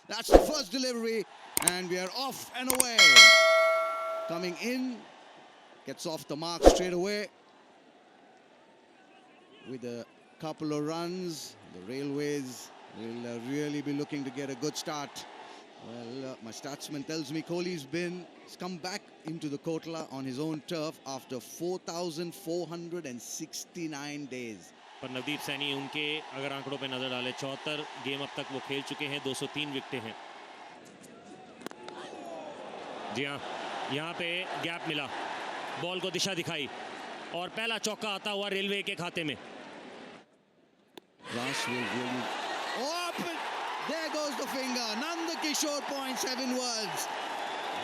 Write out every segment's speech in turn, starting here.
That's the first delivery, and we are off and away. Coming in, gets off the mark straight away with a couple of runs. The Railways will really be looking to get a good start. Well, my statsman tells me Kohli's come back into the Kotla on his own turf after 4,469 days. पर नवदीप सैनी उनके अगर आंकड़ों पे नजर डाले 74 game अब तक वो खेल चुके हैं, 203 विकेटें हैं। जी हाँ, यहाँ पे गैप मिला, बॉल को दिशा दिखाई और पहला चौका आता हुआ रेलवे के खाते में। There goes the finger. Nanda Kishore points heavenwards.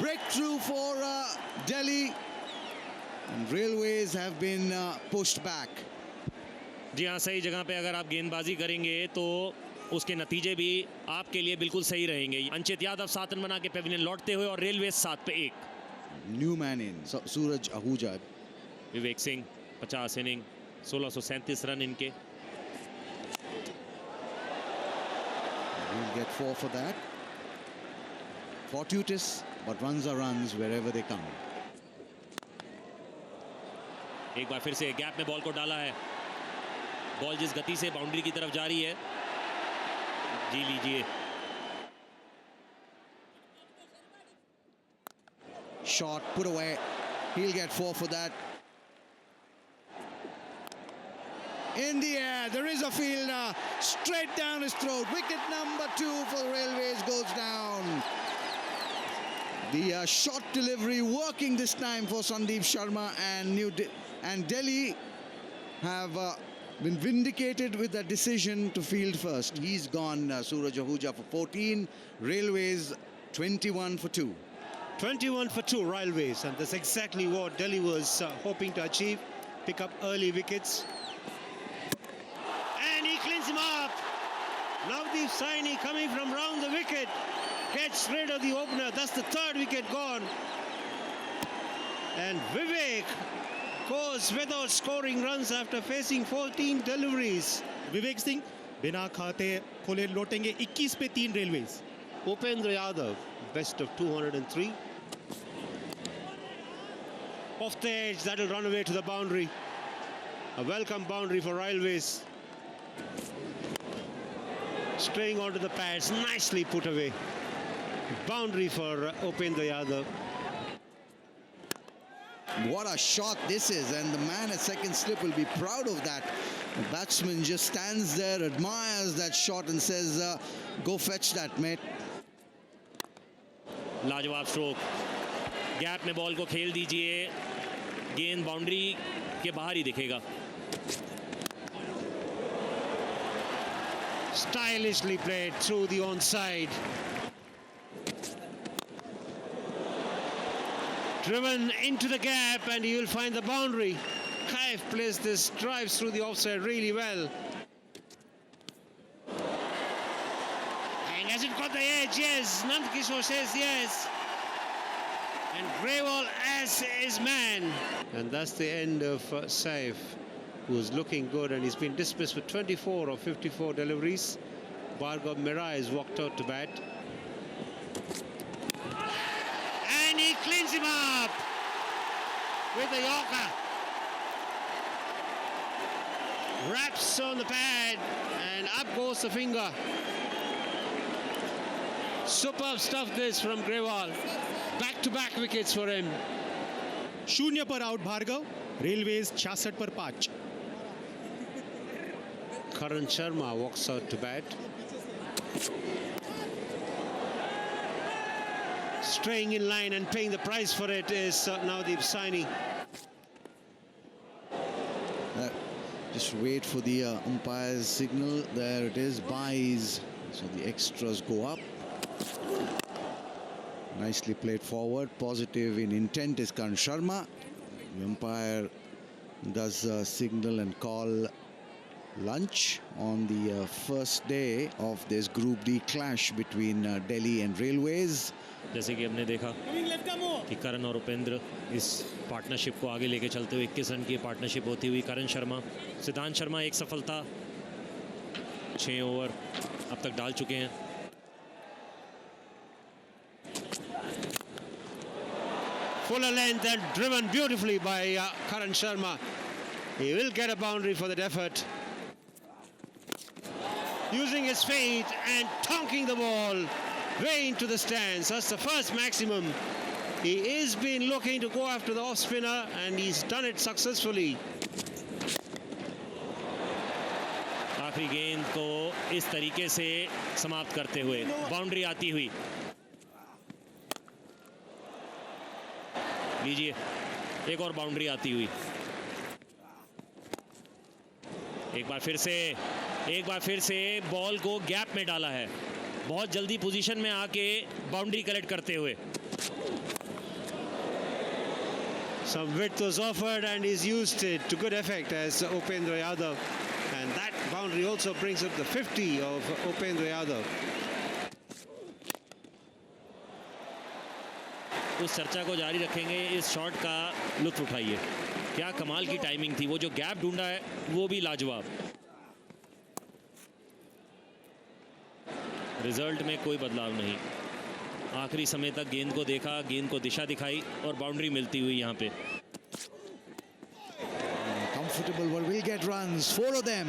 Breakthrough for Delhi. And Railways have been pushed back. जी हाँ, सही जगह पे अगर आप गेंदबाजी करेंगे तो उसके नतीजे भी आपके लिए बिल्कुल सही रहेंगे। अंचित यादव 7 रन बना के पेविलियन लौटते हुए और रेलवे 7 पे 1। New man in Suraj Ahuja. Vivek Singh 50 inning, 1637 run इनके। We'll get 4 for that. Fortuitous, but runs are runs wherever they come. एक बार फिर से गैप में बॉल को डाला है। बॉल जिस गति से बाउंड्री की तरफ जा रही है, जी लीजिए। Shot put away. He'll get 4 for that. In the air, there is a fielder straight down his throat. Wicket number 2 for the Railways goes down. The short delivery working this time for Sandeep Sharma, and Delhi have been vindicated with that decision to field first. He's gone, Suraj Ahuja for 14, Railways 21 for 2. 21 for 2 Railways, and that's exactly what Delhi was hoping to achieve. Pick up early wickets. And he cleans him up. Navdeep Saini coming from round the wicket gets rid of the opener. That's the 3rd wicket gone. And Vivek goes without scoring runs after facing 14 deliveries. Vivek Singh बिना खाते खोले लौटेंगे 21 पे 3 railways. Upendra Yadav, best of 203. Off the edge, that'll run away to the boundary. A welcome boundary for Railways. Straying onto the pads, nicely put away. Boundary for Upendra Yadav. What a shot this is, and the man at second slip will be proud of that. The batsman just stands there, admires that shot and says, go fetch that, mate. लाजवाब stroke. Gap में ball को खेल दीजिए, गेंद boundary के बाहर ही दिखेगा। Stylishly played through the onside. Driven into the gap, and you will find the boundary. Kaif plays this, drives through the offside really well. And has it got the edge? Yes. Nand Kishore says yes. And Grewal as his man. And that's the end of Saif, who's looking good, and he's been dismissed with 24 of 54 deliveries. Bhargav Mirai has walked out to bat. And he cleans him up with the Yorker. Wraps on the pad, and up goes the finger. Superb stuff this from Grewal. Back-to-back wickets for him. 0 पर out Bhargava, railways 66 पर 5। Karan Sharma walks out to bat. Straying in line and paying the price for it is Navdeep Saini. Just wait for the umpire's signal. There it is, buys. So the extras go up. Nicely played forward. Positive in intent is Karan Sharma. The umpire does signal and call lunch on the first day of this Group D clash between Delhi and Railways. जैसे कि हमने देखा कि करण और उपेंद्र इस partnership को आगे लेके चलते हुए 21 रन की पार्टनरशिप होती हुई करण शर्मा, सिद्धांत शर्मा एक सफलता, 6 ओवर अब तक डाल चुके हैं। fuller length and driven beautifully by Karan Sharma. He will get a boundary for that effort. Using his feet and tonking the ball way into the stands. That's the first maximum. He is been looking to go after the off spinner and he's done it successfully. आखिरी गेंद को इस तरीके से समाप्त करते हुए boundary आती हुई। लीजिए एक और बाउंड्री आती हुई। एक बार फिर से बॉल को गैप में डाला है, बहुत जल्दी पोजीशन में आके बाउंड्री कलेक्ट करते हुए। Some width was offered and he's used it to good effect as Upendra Yadav. And that boundary also brings up the 50 of Upendra Yadav. उस चर्चा को जारी रखेंगे, इस शॉट का लुत्फ उठाइए। क्या कमाल की टाइमिंग थी, वो जो गैप ढूंढा है वो भी लाजवाब। रिजल्ट में कोई बदलाव नहीं, आखिरी समय तक गेंद को देखा, गेंद को दिशा दिखाई और बाउंड्री मिलती हुई यहाँ पे। Comfortable, but will get runs, 4 of them.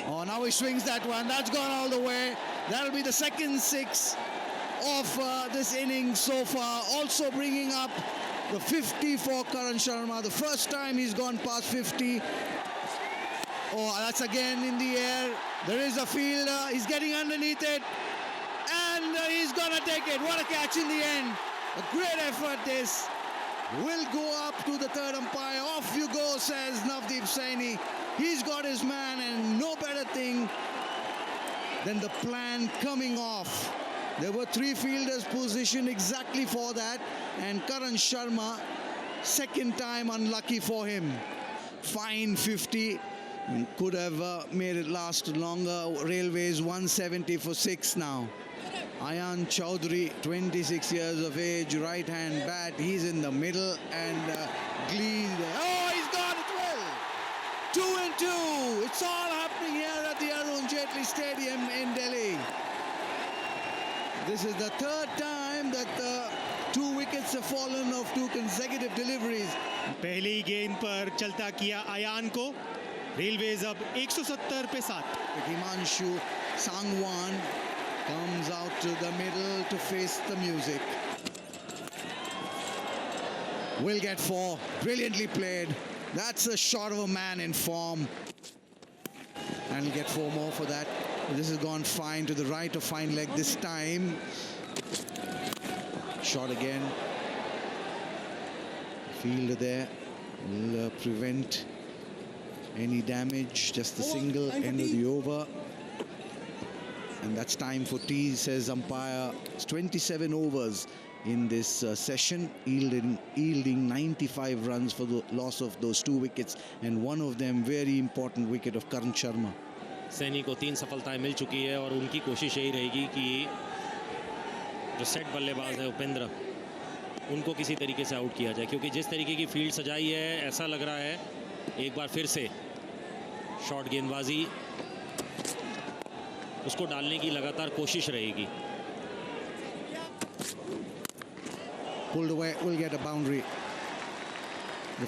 Oh, now he swings that one. That's gone all the way. That'll be the second 6 of this innings so far. Also bringing up the 50 for Karan Sharma. The first time he's gone past 50. Oh, that's again in the air. There is a fielder. He's getting underneath it. And he's gonna take it. What a catch in the end. A great effort this. Will go up to the third umpire. Off you go, says Navdeep Saini. He's got his man, and no better thing than the plan coming off. There were 3 fielders positioned exactly for that, and Karan Sharma, second time unlucky for him. Fine 50. Could have made it last longer. Railways 170 for 6 now. Ayan Chowdhury, 26 years of age, right hand bat. He's in the middle, and Glee. Oh, he's got it well. 2 and 2. It's all happening here at the Arun Jaitley Stadium in Delhi. This is the third time that 2 wickets have fallen of 2 consecutive deliveries. पहली गेंद पर चलता किया आयान को। Railways अब 170 पे 7। Himanshu Sangwan comes out to the middle to face the music. Will get 4. Brilliantly played. That's a shot of a man in form. And he'll get 4 more for that. This has gone fine to the right of fine leg this time. Shot again. Fielder there will prevent any damage. Just the single end of the over. And that's time for tea, says umpire. It's 27 overs in this session, yielding 95 runs for the loss of those 2 wickets, and one of them very important wicket of Karan Sharma. Saini को 3 सफलताएं मिल चुकी है और उनकी कोशिश यही रहेगी कि जो सेट बल्लेबाज है उपेंद्र, उनको किसी तरीके से आउट किया जाए, क्योंकि जिस तरीके की फील्ड सजाई है ऐसा लग रहा है एक बार फिर से शॉर्ट गेंदबाजी उसको डालने की लगातार कोशिश रहेगी। Pulled away, will get a boundary. The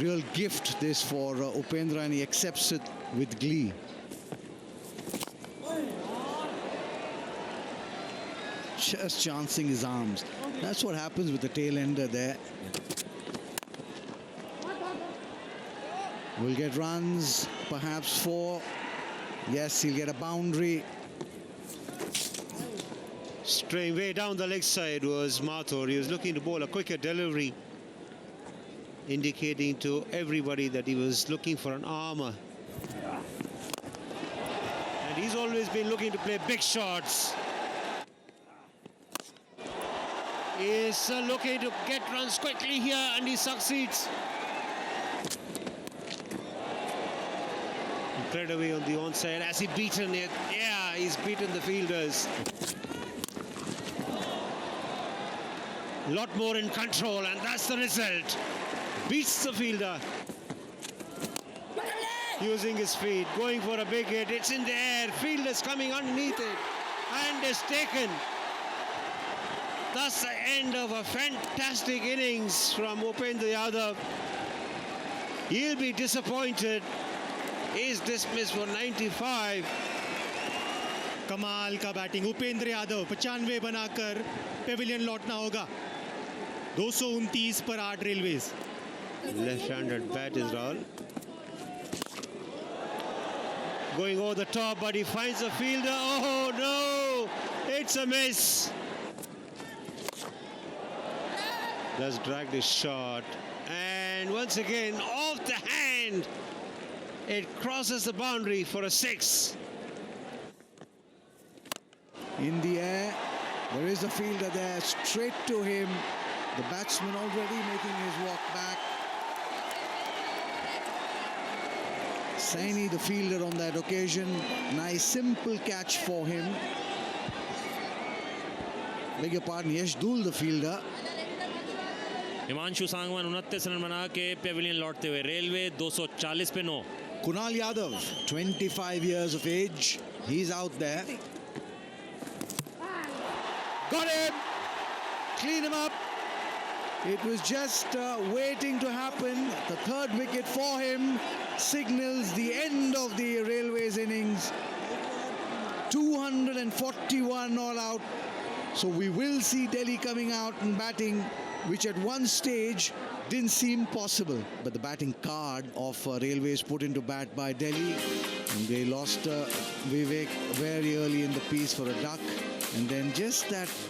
real gift this for Upendra, and he accepts it with glee. Just chancing his arms. That's what happens with the tail ender there. Will get runs, perhaps 4. Yes, he'll get a boundary. Straying way down the leg side was Mathur. He was looking to bowl a quicker delivery, indicating to everybody that he was looking for an armour. And he's always been looking to play big shots. He's looking to get runs quickly here, and he succeeds. Played away on the onside. Has he beaten it? Yeah, he's beaten the fielders. A lot more in control, and that's the result. Beats the fielder. Using his feet, going for a big hit. It's in the air. Fielder's coming underneath it, and is taken. That's the end of a fantastic innings from Upendra Yadav. He'll be disappointed. He's dismissed for 95. कमाल का batting Upendra Yadav 95 बनाकर Pavilion लौटना होगा 229 पर 8 railways Left-handed bat is Rahul. Going over the top, but he finds the fielder. Oh no! It's a miss. That's dragged his shot. And once again, off the hand. It crosses the boundary for a 6. In the air, there is a fielder there, straight to him. The batsman already making his walk back. Saini, the fielder on that occasion. Nice, simple catch for him. Beg your pardon, Yashdul, the fielder. Himanshu Sangwan 29 run बना के Pavilion लौटते हुए railway 240 पे 9. Kunal Yadav, 25 years of age. He's out there. Got him! Clean him up. It was just waiting to happen. The third wicket for him signals the end of the Railways innings. 241 all out. So we will see Delhi coming out and batting, which at one stage didn't seem possible. But the batting card of Railways put into bat by Delhi. And they lost Vivek very early in the piece for a duck. And then just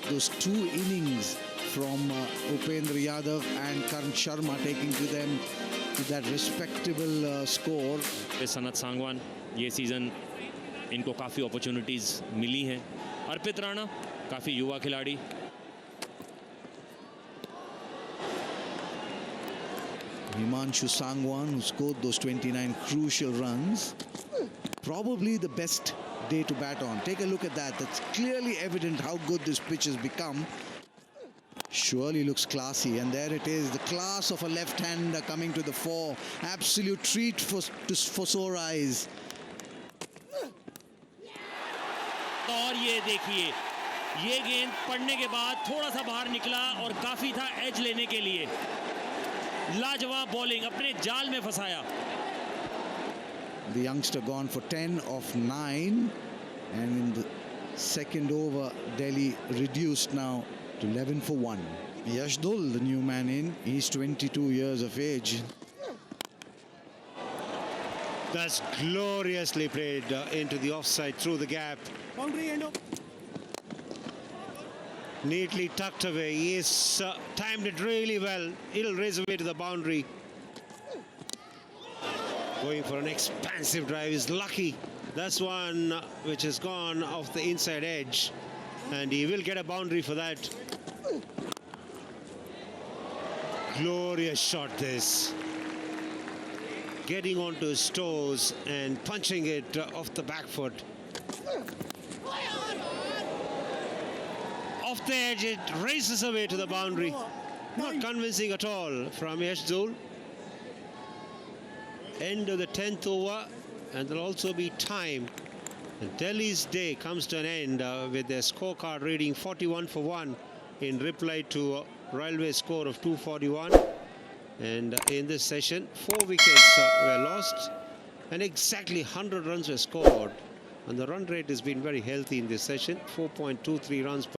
those two innings from Upendra Yadav and Karan Sharma taking to them to that respectable score. Sanat Sangwan ये season इनको काफ़ी opportunities मिली हैं. अर्पित राणा काफ़ी युवा खिलाड़ी. Himanshu Sangwan, who scored those 29 crucial runs. Probably the best day to bat on. Take a look at that. That's clearly evident how good this pitch has become. Surely looks classy, and there it is, the class of a left-hander coming to the fore. Absolute treat for sore eyes. और ये देखिए, ये गेंद पड़ने के बाद थोड़ा सा बाहर निकला और काफ़ी था एज लेने के लिए. लाजवाब बॉलिंग, अपने जाल में फंसाया. The youngster gone for 10 of 9, and in the second over, Delhi reduced now to 11 for 1. Yashdul, the new man in, he's 22 years of age. That's gloriously played into the offside through the gap. Neatly tucked away. He has timed it really well. It'll race away to the boundary. Going for an expansive drive is lucky. That's one which has gone off the inside edge. And he will get a boundary for that. Glorious shot this. Getting onto his toes and punching it off the back foot. Off the edge, it races away to the boundary. Not convincing at all from Yashdul. End of the 10th over, and there'll also be time. And Delhi's day comes to an end with their scorecard reading 41 for 1 in reply to Railway's score of 241. And in this session, 4 wickets were lost and exactly 100 runs were scored. And the run rate has been very healthy in this session, 4.23 runs per